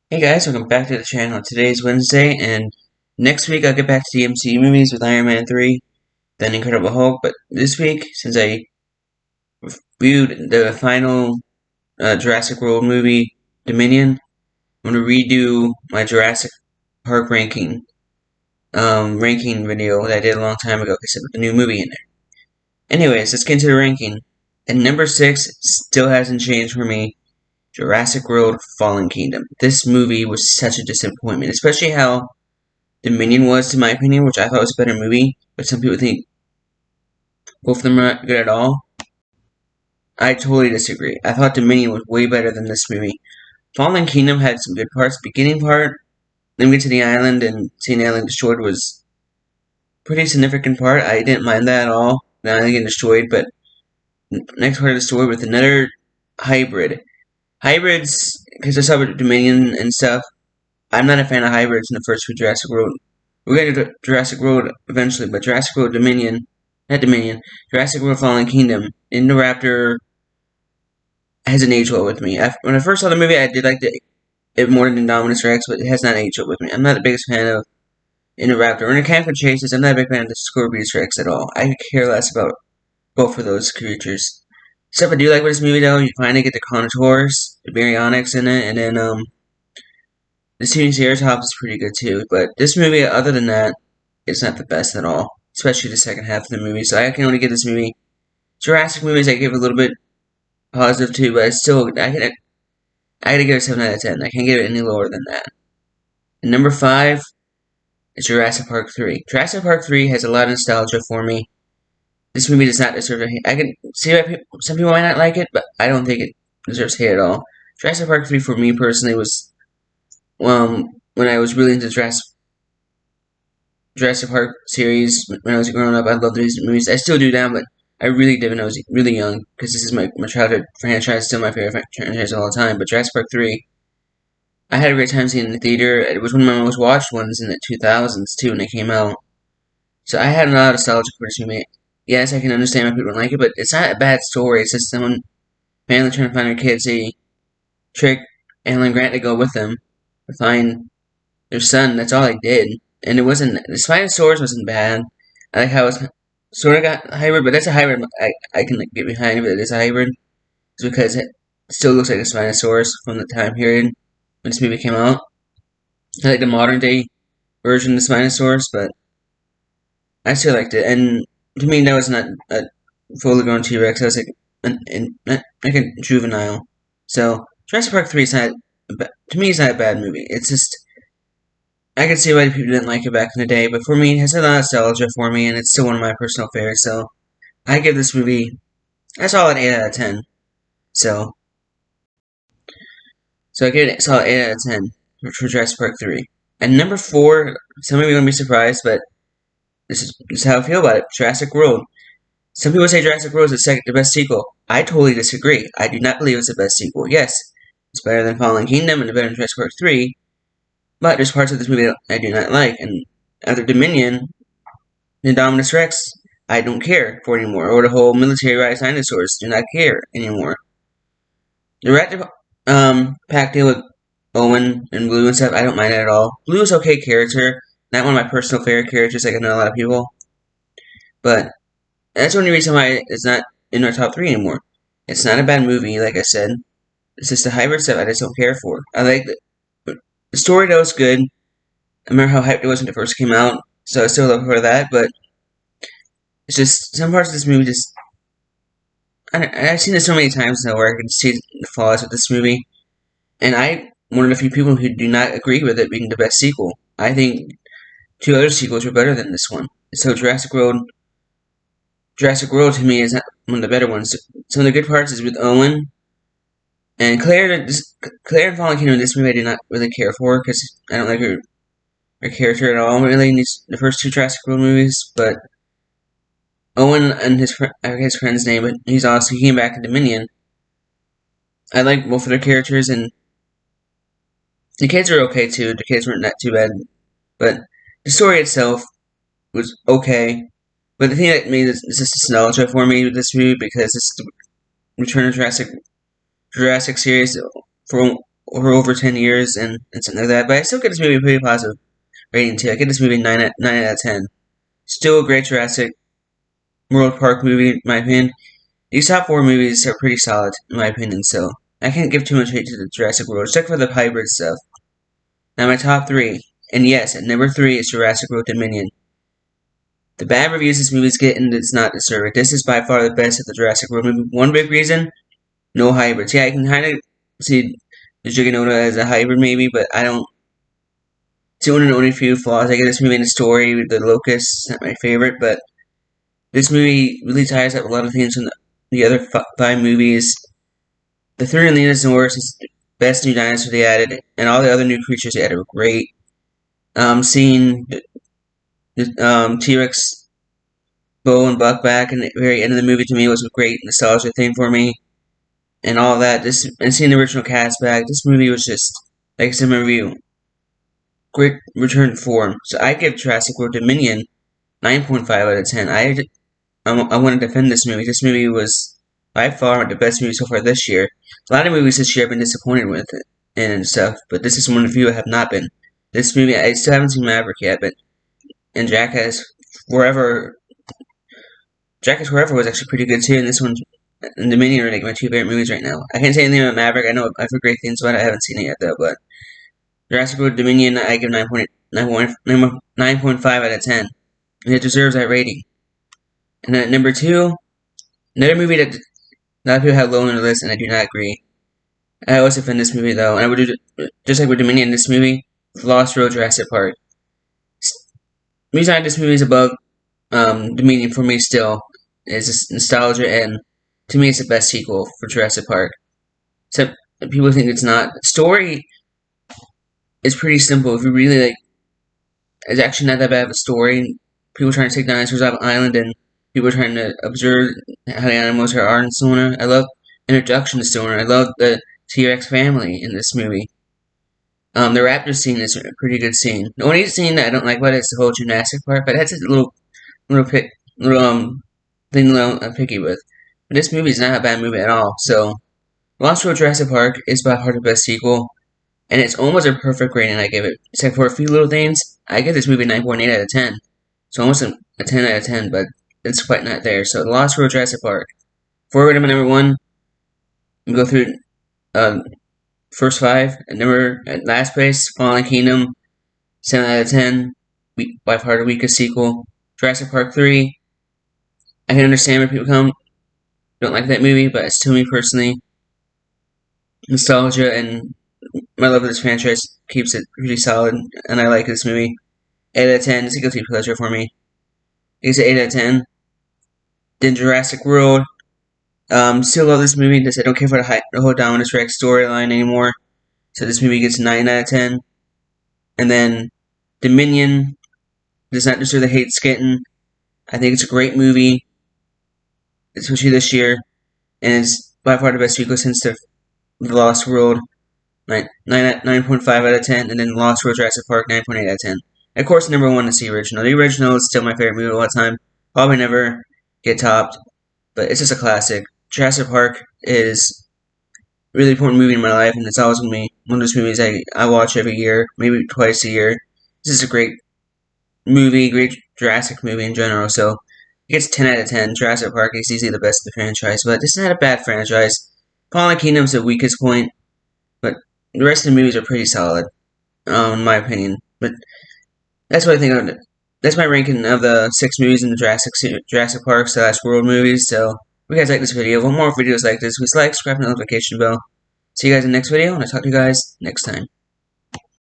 Hey guys, welcome back to the channel. Today's Wednesday, and next week I'll get back to the MCU movies with Iron Man 3, then Incredible Hulk. But this week, since I viewed the final Jurassic World movie, Dominion, I'm going to redo my Jurassic Park ranking video that I did a long time ago because I put the new movie in there. Anyways, let's get into the ranking. And number 6 still hasn't changed for me. Jurassic World Fallen Kingdom. This movie was such a disappointment, especially how Dominion was, to my opinion, which I thought was a better movie, but some people think both of them are not good at all. I totally disagree. I thought Dominion was way better than this movie. Fallen Kingdom had some good parts. Beginning part, then we get to the island and seeing the island destroyed was a pretty significant part. I didn't mind that at all. The island getting destroyed, but next part of the story with another hybrid. Hybrids, because I saw with Dominion and stuff, I'm not a fan of hybrids in the first few Jurassic World. We're going to do Jurassic World eventually, but Jurassic World Dominion, not Dominion, Jurassic World Fallen Kingdom, Indoraptor hasn't aged well with me. When I first saw the movie, I did like it more than Indominus Rex, but it has not aged well with me. I'm not the biggest fan of Indoraptor. Or in the Camp Chases, I'm not a big fan of the Scorpius Rex at all. I could care less about both of those creatures. Stuff I do like with this movie, though, you finally get the Contours, the Baryonyx in it, and then, the Triceratops is pretty good too, but this movie, other than that, it's not the best at all. Especially the second half of the movie. So I can only give this movie Jurassic movies I give a little bit positive to, but it's still I gotta give it 7 out of 10. I can't give it any lower than that. And number 5 is Jurassic Park 3. Jurassic Park 3 has a lot of nostalgia for me. This movie does not deserve a hate. I can see why some people might not like it, but I don't think it deserves hate at all. Jurassic Park 3 for me personally was when I was really into Jurassic Park series when I was growing up. I loved these movies. I still do now, but I really did when I was really young because this is my childhood franchise, still my favorite franchise of all time. But Jurassic Park 3, I had a great time seeing it in the theater. It was one of my most watched ones in the 2000s too when it came out. So I had a lot of nostalgia for this movie. Yes, I can understand why people don't like it, but it's not a bad story. It's just someone family trying to find their kids. They trick Alan Grant to go with them to find their son. That's all they did. And it wasn't, the Spinosaurus wasn't bad. I like how it's sort of got hybrid, but that's a hybrid I can get behind if it is a hybrid. It's because it still looks like a Spinosaurus from the time period when this movie came out. I like the modern day version of the Spinosaurus, but I still liked it. And to me, that was not a fully grown T Rex. That was like a juvenile. So Jurassic Park 3 is not, to me, it's not a bad movie. It's just, I can see why people didn't like it back in the day, but for me, it has a lot of nostalgia for me, and it's still one of my personal favorites. So I give this movie a solid 8 out of 10. So, I give it a solid 8 out of 10 for Jurassic Park 3. And number 4, some of you are gonna be surprised, but this is how I feel about it. Jurassic World. Some people say Jurassic World is the best sequel. I totally disagree. I do not believe it's the best sequel. Yes, it's better than Fallen Kingdom and better than Jurassic Park 3, but there's parts of this movie that I do not like, and after Dominion, Indominus Rex, I don't care for anymore, or the whole military-rise dinosaurs, do not care anymore. The Rat Pack deal with Owen and Blue and stuff, I don't mind that at all. Blue is okay character, not one of my personal favorite characters like I know a lot of people, but that's the only reason why it's not in our top 3 anymore. It's not a bad movie, like I said. It's just the hybrid stuff I just don't care for. I like the story, though, is good. I remember how hyped it was when it first came out, so I still love for that, but it's just, some parts of this movie just, I've seen this so many times now where I can see the flaws with this movie, and I'm one of the few people who do not agree with it being the best sequel. I think 2 other sequels were better than this one. So Jurassic World to me is not one of the better ones. Some of the good parts is with Owen, and Claire and Fallen Kingdom in this movie I do not really care for, because I don't like her character at all, really, in the first 2 Jurassic World movies, but Owen and I forget his friend's name, but he came back in Dominion. I like both of their characters, and the kids are okay too. The kids weren't not too bad, but the story itself was okay. But the thing that made this just nostalgia for me with this movie, because it's the Return of Jurassic series for or over 10 years and something like that. But I still give this movie a pretty positive rating too. I give this movie 9 out of 10. Still a great Jurassic World Park movie, in my opinion. These top 4 movies are pretty solid, in my opinion, so I can't give too much hate to the Jurassic World, except for the hybrid stuff. Now, my top 3, and yes, at number 3 is Jurassic World Dominion. The bad reviews this movie's getting does not deserve it. This is by far the best of the Jurassic World movie. One big reason, no hybrids. Yeah, I can kind of see the Giganola as a hybrid maybe, but I don't. It's one of the only few flaws. I get this movie in the story, the locusts, not my favorite, but this movie really ties up a lot of things from the other 5 movies. The Tyrannosaurus is the best new dinosaur they added, and all the other new creatures they added were great. Seeing the T-Rex Bo and Buck back in the very end of the movie to me was a great nostalgia thing for me, and all that. And seeing the original cast back, this movie was just, like I said in my review, great return to form. So I give Jurassic World Dominion 9.5 out of 10. I want to defend this movie. This movie was by far the best movie so far this year. A lot of movies this year I've been disappointed with it and stuff, but this is one of the few I have not been. This movie, I still haven't seen Maverick yet, but and Jackass Forever was actually pretty good too, and this one and Dominion are like my 2 favorite movies right now. I can't say anything about Maverick. I know I've heard great things about it. I haven't seen it yet though, but Jurassic World Dominion, I give 9.5 out of 10, and it deserves that rating. And then at number 2, another movie that a lot of people have low on their list, and I do not agree. I always defend this movie though, and I would do just like with Dominion. This movie, Lost World Jurassic Park. The reason this movie is above Dominion for me still is just nostalgia, and to me, it's the best sequel for Jurassic Park. Except people think it's not. The story is pretty simple. If you really like, it's actually not that bad of a story. People trying to take dinosaurs off an island, and people trying to observe how the animals are in Sona. I love introduction to Sona. I love the T-Rex family in this movie. The raptor scene is a pretty good scene. The only scene that I don't like about it is the whole gymnastic part, but that's a little thing I'm picky with. But this movie is not a bad movie at all. So, Lost World Jurassic Park is by far the best sequel, and it's almost a perfect rating I give it. Except for a few little things, I give this movie 9.8 out of 10. So almost a 10 out of 10, but it's quite not there. So, The Lost World Jurassic Park. Before we go to my number 1, we go through first 5. At last place, Fallen Kingdom, 7 out of 10. By far the weakest sequel. Jurassic Park 3. I can understand where people don't like that movie, but it's to me personally, nostalgia and my love of this franchise keeps it pretty solid, and I like this movie. 8 out of 10. It's a guilty pleasure for me. It's an 8 out of 10. Then Jurassic World. Still love this movie. I don't care for the whole Dominus Rex storyline anymore. So this movie gets 9 out of 10. And then Dominion does not deserve the hate it's getting. I think it's a great movie, especially this year, and it's by far the best sequel since the Lost World. 9.5 out of 10, and then Lost World Jurassic Park 9.8 out of 10. Of course, number 1 is the original. The original is still my favorite movie of all time. Probably never get topped, but it's just a classic. Jurassic Park is a really important movie in my life, and it's always going to be one of those movies I watch every year, maybe twice a year. This is a great movie, great Jurassic movie in general, so it gets 10 out of 10. Jurassic Park is easily the best in the franchise, but this is not a bad franchise. Fallen Kingdom's the weakest point, but the rest of the movies are pretty solid, in my opinion. But that's what I think of it. That's my ranking of the 6 movies in the Jurassic Park / World movies, so if you guys like this video, want more videos like this, please like, subscribe, and notification bell. See you guys in the next video, and I'll talk to you guys next time.